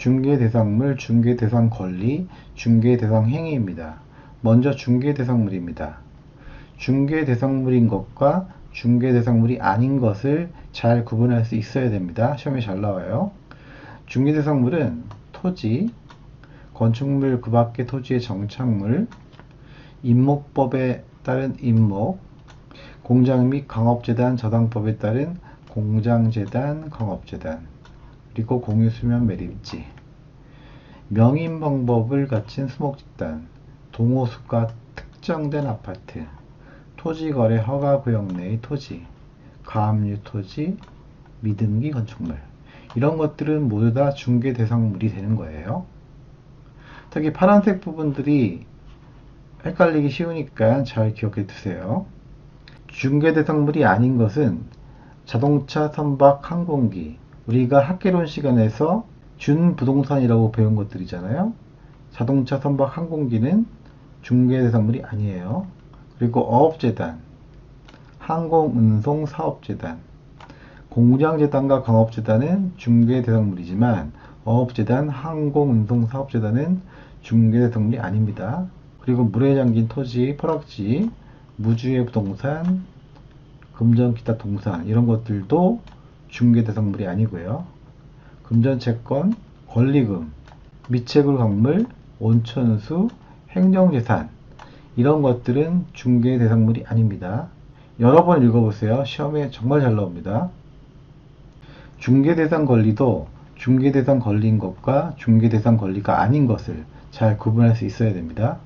중개대상물, 중개대상 권리, 중개대상 행위입니다. 먼저 중개대상물입니다. 중개대상물인 것과 중개대상물이 아닌 것을 잘 구분할 수 있어야 됩니다. 시험에 잘 나와요. 중개대상물은 토지, 건축물 그 밖의 토지의 정착물, 임목법에 따른 임목, 공장 및 강업재단 저당법에 따른 공장재단, 강업재단, 그리고 공유수면 매립지, 명인방법을 갖춘 수목집단, 동호수가 특정된 아파트, 토지거래 허가구역 내의 토지, 가압류 토지, 미등기 건축물, 이런 것들은 모두 다 중개대상물이 되는 거예요. 특히 파란색 부분들이 헷갈리기 쉬우니까 잘 기억해 두세요. 중개대상물이 아닌 것은 자동차, 선박, 항공기, 우리가 학개론 시간에서 준부동산이라고 배운 것들이잖아요. 자동차, 선박, 항공기는 중개대상물이 아니에요. 그리고 어업재단, 항공운송사업재단, 공장재단과 강업재단은 중개대상물이지만 어업재단, 항공운송사업재단은 중개대상물이 아닙니다. 그리고 물에 잠긴 토지, 퍼락지, 무주의 부동산, 금전 기타 동산, 이런 것들도 중개대상물이 아니고요. 금전채권, 권리금, 미채굴 광물, 온천수, 행정재산, 이런 것들은 중개대상물이 아닙니다. 여러 번 읽어보세요. 시험에 정말 잘 나옵니다. 중개대상 권리도 중개대상 권리인 것과 중개대상 권리가 아닌 것을 잘 구분할 수 있어야 됩니다.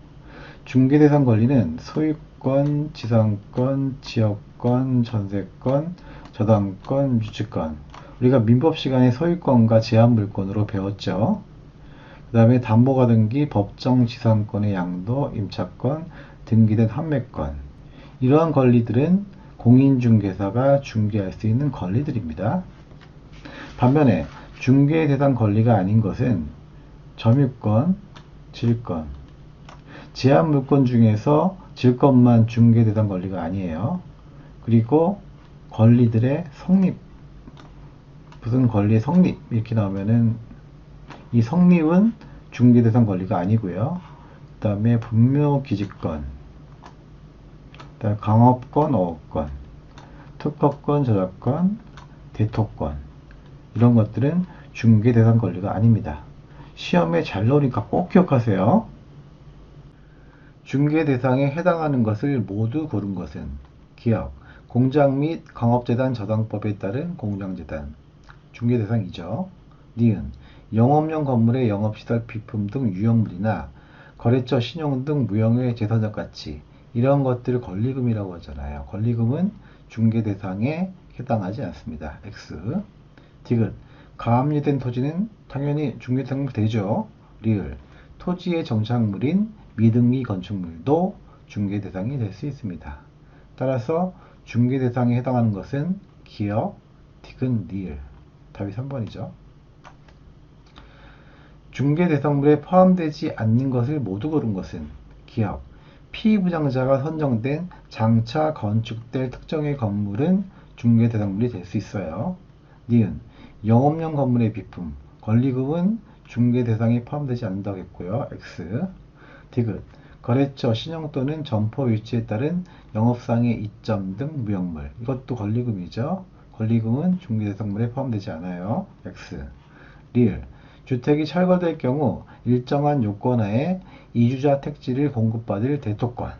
중개대상 권리는 소유권, 지상권, 지역권, 전세권, 저당권, 유치권, 우리가 민법 시간에 소유권과 제한물권으로 배웠죠. 그 다음에 담보가 등기, 법정 지상권의 양도, 임차권, 등기된 판매권, 이러한 권리들은 공인중개사가 중개할 수 있는 권리들입니다. 반면에 중개대상 권리가 아닌 것은 점유권, 질권, 제한물권 중에서 질권만 중개대상 권리가 아니에요. 그리고 권리들의 성립, 무슨 권리의 성립 이렇게 나오면은 이 성립은 중개대상 권리가 아니고요. 그 다음에 분묘기지권, 그다음에 강업권, 어업권, 특허권, 저작권, 대토권, 이런 것들은 중개대상 권리가 아닙니다. 시험에 잘 나오니까 꼭 기억하세요. 중개대상에 해당하는 것을 모두 고른 것은 기업, 공장 및 강업재단 저당법에 따른 공장재단, 중개대상이죠. 니은, 영업용 건물의 영업시설 비품 등 유형물이나 거래처 신용 등 무형의 재산적 가치, 이런 것들을 권리금이라고 하잖아요. 권리금은 중개대상에 해당하지 않습니다. X. 디귿, 가압류된 토지는 당연히 중개대상물 되죠. 리을, 토지의 정착물인 미등기 건축물도 중개대상이 될 수 있습니다. 따라서 중개대상에 해당하는 것은 기업, 디귿, 리을. 답이 3번이죠. 중개대상물에 포함되지 않는 것을 모두 고른 것은 기업, 피부장자가 선정된 장차 건축될 특정의 건물은 중개대상물이 될 수 있어요. 니은, 영업용 건물의 비품, 권리금은 중개대상에 포함되지 않는다고 했고요. X. 디귿, 거래처, 신용 또는 점포 위치에 따른 영업상의 이점 등 무형물, 이것도 권리금이죠. 권리금은 중개대상물에 포함되지 않아요. X. 리을, 주택이 철거될 경우 일정한 요건하에 이주자 택지를 공급받을 대토권,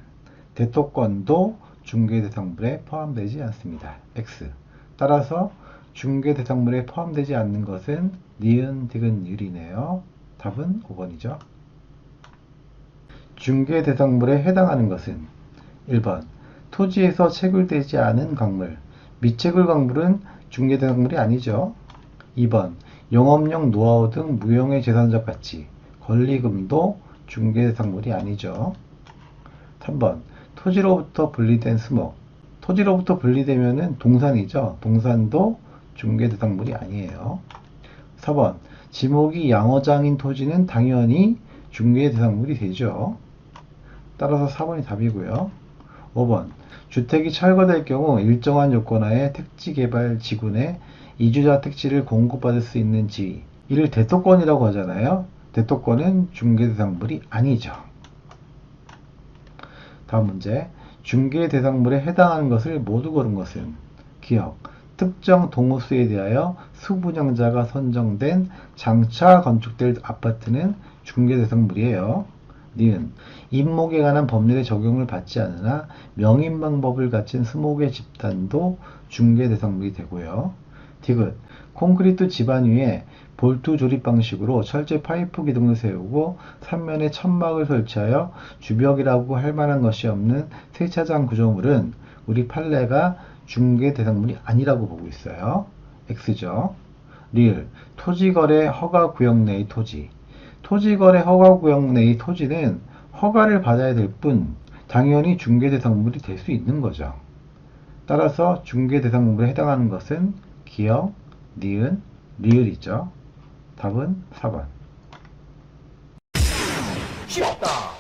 대토권도 중개대상물에 포함되지 않습니다. X. 따라서 중개대상물에 포함되지 않는 것은 니은, 디귿, 리을이네요. 답은 5번이죠. 중개대상물에 해당하는 것은 1번, 토지에서 채굴되지 않은 광물, 미채굴 광물은 중개대상물이 아니죠. 2번, 영업용 노하우 등 무형의 재산적 가치, 권리금도 중개대상물이 아니죠. 3번, 토지로부터 분리된 수목, 토지로부터 분리되면은 동산이죠. 동산도 중개대상물이 아니에요. 4번, 지목이 양어장인 토지는 당연히 중개대상물이 되죠. 따라서 4번이 답이고요. 5번, 주택이 철거될 경우 일정한 요건하에 택지개발 지구내 이주자 택지를 공급받을 수 있는 지위, 이를 대토권이라고 하잖아요. 대토권은 중개대상물이 아니죠. 다음 문제. 중개대상물에 해당하는 것을 모두 고른 것은 기억. 특정 동호수에 대하여 수분양자가 선정된 장차 건축될 아파트는 중개대상물이에요. 니은. 임목에 관한 법률의 적용을 받지 않으나 명인방법을 갖춘 수목의 집단도 중개대상물이 되고요. 디귿. 콘크리트 집안 위에 볼트 조립 방식으로 철제 파이프 기둥을 세우고 3면에 천막을 설치하여 주벽이라고 할 만한 것이 없는 세차장 구조물은 우리 판례가 중개 대상물이 아니라고 보고 있어요. X죠. 리을. 토지거래 허가구역 내의 토지. 토지거래 허가구역 내의 토지는 허가를 받아야 될 뿐 당연히 중개 대상물이 될 수 있는 거죠. 따라서 중개 대상물에 해당하는 것은 기역, 니은, 리을이죠. 답은 4번. 쉽다.